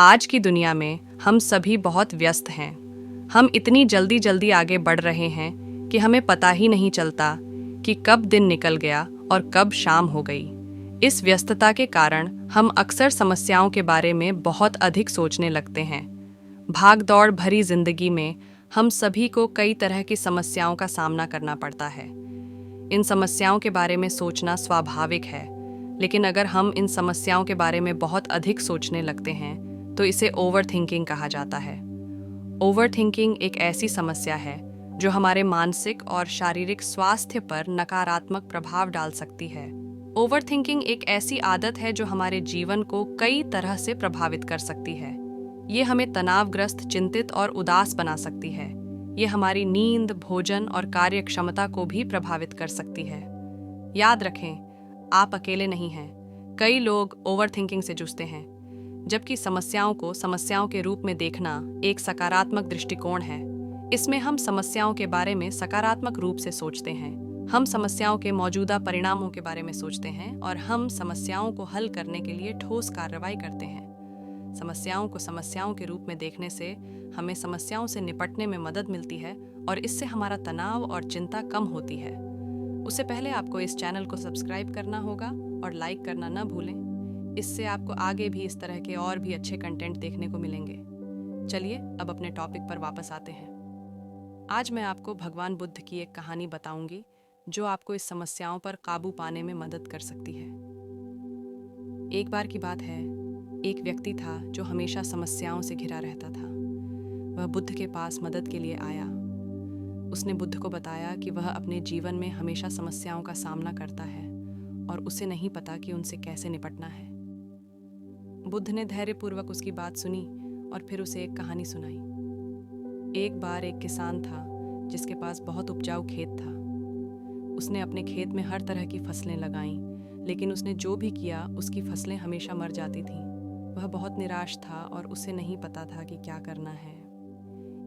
आज की दुनिया में हम सभी बहुत व्यस्त हैं। हम इतनी जल्दी जल्दी आगे बढ़ रहे हैं कि हमें पता ही नहीं चलता कि कब दिन निकल गया और कब शाम हो गई। इस व्यस्तता के कारण हम अक्सर समस्याओं के बारे में बहुत अधिक सोचने लगते हैं। भाग दौड़ भरी जिंदगी में हम सभी को कई तरह की समस्याओं का सामना करना पड़ता है। इन समस्याओं के बारे में सोचना स्वाभाविक है, लेकिन अगर हम इन समस्याओं के बारे में बहुत अधिक सोचने लगते हैं तो इसे ओवर थिंकिंग कहा जाता है। ओवर थिंकिंग एक ऐसी समस्या है जो हमारे मानसिक और शारीरिक स्वास्थ्य पर नकारात्मक प्रभाव डाल सकती है। ओवर थिंकिंग एक ऐसी आदत है जो हमारे जीवन को कई तरह से प्रभावित कर सकती है। ये हमें तनावग्रस्त, चिंतित और उदास बना सकती है। ये हमारी नींद, भोजन और कार्य क्षमता को भी प्रभावित कर सकती है। याद रखें, आप अकेले नहीं हैं। कई लोग ओवर थिंकिंग से जूझते हैं, जबकि समस्याओं को समस्याओं के रूप में देखना एक सकारात्मक दृष्टिकोण है। इसमें हम समस्याओं के बारे में सकारात्मक रूप से सोचते हैं। हम समस्याओं के मौजूदा परिणामों के बारे में सोचते हैं और हम समस्याओं को हल करने के लिए ठोस कार्रवाई करते हैं। समस्याओं को समस्याओं के रूप में देखने से हमें समस्याओं से निपटने में मदद मिलती है और इससे हमारा तनाव और चिंता कम होती है। उससे पहले आपको इस चैनल को सब्सक्राइब करना होगा और लाइक करना न भूलें। इससे आपको आगे भी इस तरह के और भी अच्छे कंटेंट देखने को मिलेंगे। चलिए अब अपने टॉपिक पर वापस आते हैं। आज मैं आपको भगवान बुद्ध की एक कहानी बताऊंगी जो आपको इस समस्याओं पर काबू पाने में मदद कर सकती है। एक बार की बात है, एक व्यक्ति था जो हमेशा समस्याओं से घिरा रहता था। वह बुद्ध के पास मदद के लिए आया। उसने बुद्ध को बताया कि वह अपने जीवन में हमेशा समस्याओं का सामना करता है और उसे नहीं पता कि उनसे कैसे निपटना है। बुद्ध ने धैर्यपूर्वक उसकी बात सुनी और फिर उसे एक कहानी सुनाई। एक बार एक किसान था जिसके पास बहुत उपजाऊ खेत था। उसने अपने खेत में हर तरह की फसलें लगाईं, लेकिन उसने जो भी किया उसकी फसलें हमेशा मर जाती थीं। वह बहुत निराश था और उसे नहीं पता था कि क्या करना है।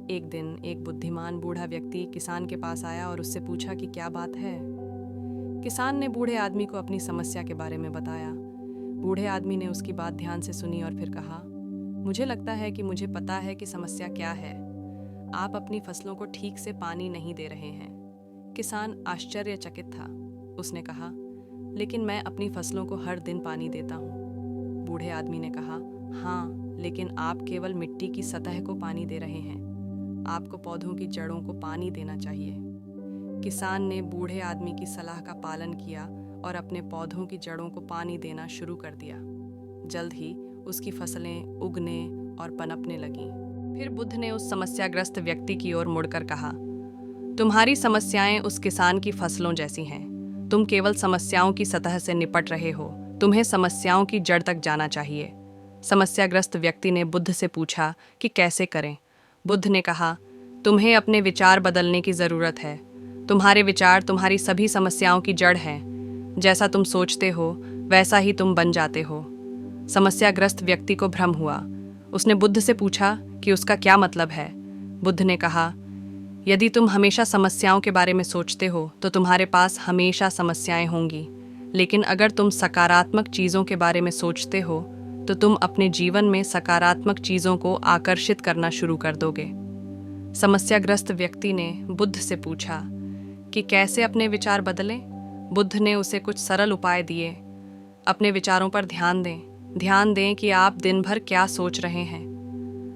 एक दिन एक बुद्धिमान बूढ़ा व्यक्ति किसान के पास आया और उससे पूछा कि क्या बात है। किसान ने बूढ़े आदमी को अपनी समस्या के बारे में बताया। बूढ़े आदमी ने उसकी बात ध्यान से सुनी और फिर कहा, मुझे लगता है कि मुझे पता है कि समस्या क्या है। आप अपनी फसलों को ठीक से पानी नहीं दे रहे हैं। किसान आश्चर्यचकित था। उसने कहा, लेकिन मैं अपनी फसलों को हर दिन पानी देता हूँ। बूढ़े आदमी ने कहा, हाँ, लेकिन आप केवल मिट्टी की सतह को पानी दे रहे हैं। आपको पौधों की जड़ों को पानी देना चाहिए। किसान ने बूढ़े आदमी की सलाह का पालन किया और अपने पौधों की जड़ों को पानी देना शुरू कर दिया। जल्द ही उसकी फसलें उगने और पनपने लगीं। फिर बुद्ध ने उस समस्याग्रस्त व्यक्ति की ओर मुड़कर कहा, तुम्हारी समस्याएं उस किसान की फसलों जैसी हैं। तुम केवल समस्याओं की सतह से निपट रहे हो। तुम्हें समस्याओं की जड़ तक जाना चाहिए। समस्याग्रस्त व्यक्ति ने बुद्ध से पूछा कि कैसे करें। बुद्ध ने कहा, तुम्हें अपने विचार बदलने की ज़रूरत है। तुम्हारे विचार तुम्हारी सभी समस्याओं की जड़ हैं। जैसा तुम सोचते हो वैसा ही तुम बन जाते हो। समस्याग्रस्त व्यक्ति को भ्रम हुआ। उसने बुद्ध से पूछा कि उसका क्या मतलब है। बुद्ध ने कहा, यदि तुम हमेशा समस्याओं के बारे में सोचते हो तो तुम्हारे पास हमेशा समस्याएं होंगी, लेकिन अगर तुम सकारात्मक चीज़ों के बारे में सोचते हो तो तुम अपने जीवन में सकारात्मक चीज़ों को आकर्षित करना शुरू कर दोगे। समस्याग्रस्त व्यक्ति ने बुद्ध से पूछा कि कैसे अपने विचार बदलें। बुद्ध ने उसे कुछ सरल उपाय दिए। अपने विचारों पर ध्यान दें कि आप दिन भर क्या सोच रहे हैं।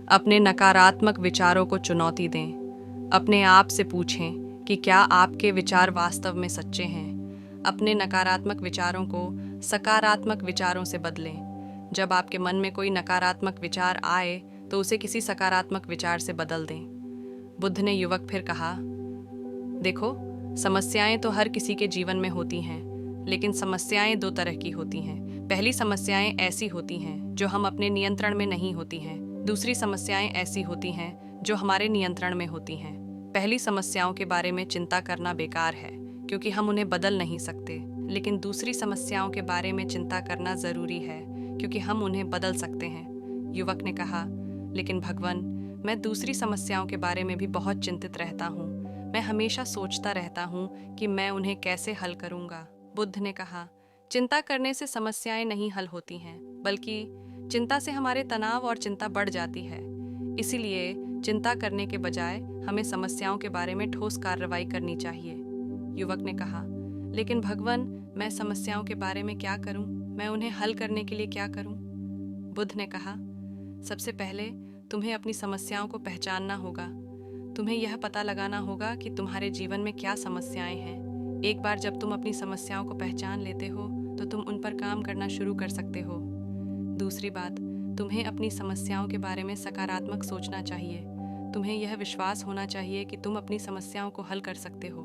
अपने नकारात्मक विचारों को चुनौती दें। अपने आप से पूछें कि क्या आपके विचार वास्तव में सच्चे हैं। अपने नकारात्मक विचारों को सकारात्मक विचारों से बदलें। जब आपके मन में कोई नकारात्मक विचार आए तो उसे किसी सकारात्मक विचार से बदल दें। बुद्ध ने युवक फिर कहा, देखो, समस्याएं तो हर किसी के जीवन में होती हैं, लेकिन समस्याएं दो तरह की होती हैं। पहली समस्याएं ऐसी होती हैं जो हम अपने नियंत्रण में नहीं होती हैं। दूसरी समस्याएं ऐसी होती हैं जो हमारे नियंत्रण में होती हैं। पहली समस्याओं के बारे में चिंता करना बेकार है क्योंकि हम उन्हें बदल नहीं सकते, लेकिन दूसरी समस्याओं के बारे में चिंता करना ज़रूरी है क्योंकि हम उन्हें बदल सकते हैं। युवक ने कहा, लेकिन भगवान, मैं दूसरी समस्याओं के बारे में भी बहुत चिंतित रहता हूँ। मैं हमेशा सोचता रहता हूँ कि मैं उन्हें कैसे हल करूँगा। बुद्ध ने कहा, चिंता करने से समस्याएं नहीं हल होती हैं, बल्कि चिंता से हमारे तनाव और चिंता बढ़ जाती है। इसीलिए चिंता करने के बजाय हमें समस्याओं के बारे में ठोस कार्रवाई करनी चाहिए। युवक ने कहा, लेकिन भगवान, मैं समस्याओं के बारे में क्या करूं? मैं उन्हें हल करने के लिए क्या करूं? बुद्ध ने कहा, सबसे पहले तुम्हें अपनी समस्याओं को पहचानना होगा। तुम्हें यह पता लगाना होगा कि तुम्हारे जीवन में क्या समस्याएं हैं। एक बार जब तुम अपनी समस्याओं को पहचान लेते हो तो तुम उन पर काम करना शुरू कर सकते हो। दूसरी बात, तुम्हें अपनी समस्याओं के बारे में सकारात्मक सोचना चाहिए। तुम्हें यह विश्वास होना चाहिए कि तुम अपनी समस्याओं को हल कर सकते हो।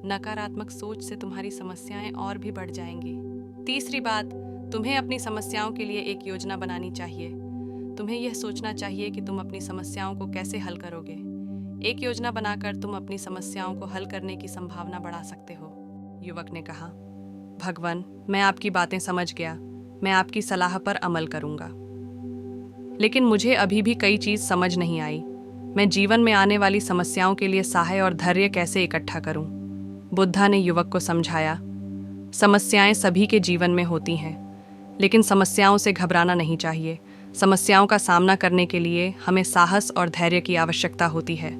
नकारात्मक सोच से तुम्हारी समस्याएं और भी बढ़ जाएंगी। तीसरी बात, तुम्हें अपनी समस्याओं के लिए एक योजना बनानी चाहिए। तुम्हें यह सोचना चाहिए कि तुम अपनी समस्याओं को कैसे हल करोगे। एक योजना बनाकर तुम अपनी समस्याओं को हल करने की संभावना बढ़ा सकते हो। युवक ने कहा, भगवान, मैं आपकी बातें समझ गया। मैं आपकी सलाह पर अमल करूंगा। लेकिन मुझे अभी भी कई चीज समझ नहीं आई। मैं जीवन में आने वाली समस्याओं के लिए साहस और धैर्य कैसे इकट्ठा करूं? बुद्धा ने युवक को समझाया, समस्याएं सभी के जीवन में होती हैं, लेकिन समस्याओं से घबराना नहीं चाहिए। समस्याओं का सामना करने के लिए हमें साहस और धैर्य की आवश्यकता होती है।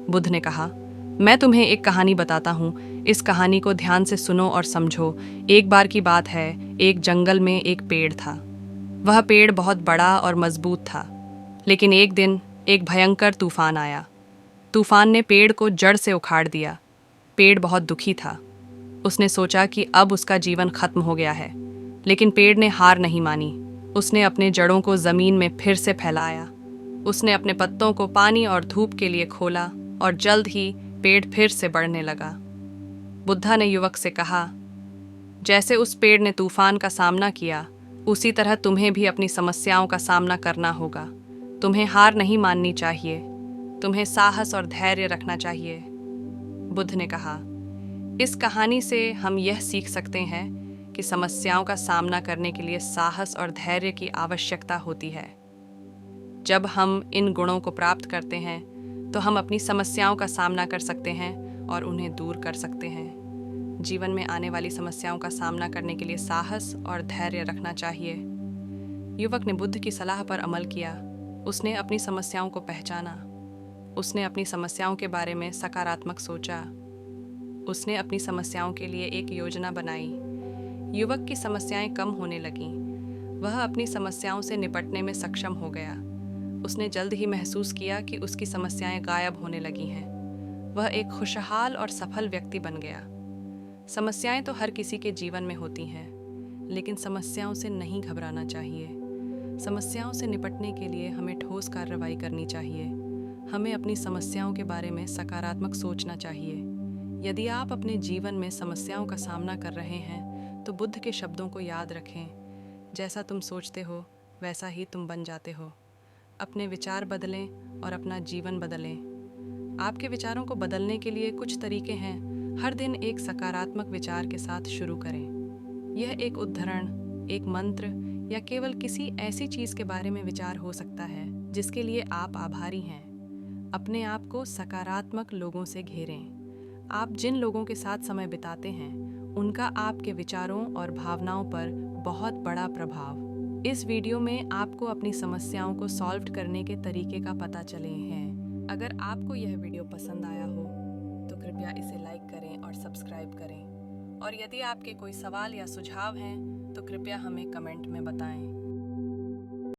बुद्ध ने कहा, मैं तुम्हें एक कहानी बताता हूँ। इस कहानी को ध्यान से सुनो और समझो। एक बार की बात है, एक जंगल में एक पेड़ था। वह पेड़ बहुत बड़ा और मजबूत था, लेकिन एक दिन एक भयंकर तूफान आया। तूफान ने पेड़ को जड़ से उखाड़ दिया। पेड़ बहुत दुखी था। उसने सोचा कि अब उसका जीवन खत्म हो गया है, लेकिन पेड़ ने हार नहीं मानी। उसने अपने जड़ों को जमीन में फिर से फैलाया। उसने अपने पत्तों को पानी और धूप के लिए खोला और जल्द ही पेड़ फिर से बढ़ने लगा। बुद्धा ने युवक से कहा, जैसे उस पेड़ ने तूफान का सामना किया, उसी तरह तुम्हें भी अपनी समस्याओं का सामना करना होगा। तुम्हें हार नहीं माननी चाहिए। तुम्हें साहस और धैर्य रखना चाहिए। बुद्ध ने कहा, इस कहानी से हम यह सीख सकते हैं कि समस्याओं का सामना करने के लिए साहस और धैर्य की आवश्यकता होती है। जब हम इन गुणों को प्राप्त करते हैं तो हम अपनी समस्याओं का सामना कर सकते हैं और उन्हें दूर कर सकते हैं। जीवन में आने वाली समस्याओं का सामना करने के लिए साहस और धैर्य रखना चाहिए। युवक ने बुद्ध की सलाह पर अमल किया। उसने अपनी समस्याओं को पहचाना। उसने अपनी समस्याओं के बारे में सकारात्मक सोचा। उसने अपनी समस्याओं के लिए एक योजना बनाई। युवक की समस्याएं कम होने लगीं। वह अपनी समस्याओं से निपटने में सक्षम हो गया। उसने जल्द ही महसूस किया कि उसकी समस्याएं गायब होने लगी हैं। वह एक खुशहाल और सफल व्यक्ति बन गया। समस्याएं तो हर किसी के जीवन में होती हैं, लेकिन समस्याओं से नहीं घबराना चाहिए। समस्याओं से निपटने के लिए हमें ठोस कार्रवाई करनी चाहिए। हमें अपनी समस्याओं के बारे में सकारात्मक सोचना चाहिए। यदि आप अपने जीवन में समस्याओं का सामना कर रहे हैं तो बुद्ध के शब्दों को याद रखें, जैसा तुम सोचते हो वैसा ही तुम बन जाते हो। अपने विचार बदलें और अपना जीवन बदलें। आपके विचारों को बदलने के लिए कुछ तरीके हैं। हर दिन एक सकारात्मक विचार के साथ शुरू करें। यह एक उद्धरण, एक मंत्र या केवल किसी ऐसी चीज़ के बारे में विचार हो सकता है जिसके लिए आप आभारी हैं। अपने आप को सकारात्मक लोगों से घेरें। आप जिन लोगों के साथ समय बिताते हैं उनका आपके विचारों और भावनाओं पर बहुत बड़ा प्रभाव। इस वीडियो में आपको अपनी समस्याओं को सॉल्व करने के तरीके का पता चले हैं। अगर आपको यह वीडियो पसंद आया हो तो कृपया इसे लाइक करें और सब्सक्राइब करें। और यदि आपके कोई सवाल या सुझाव हैं तो कृपया हमें कमेंट में बताएं।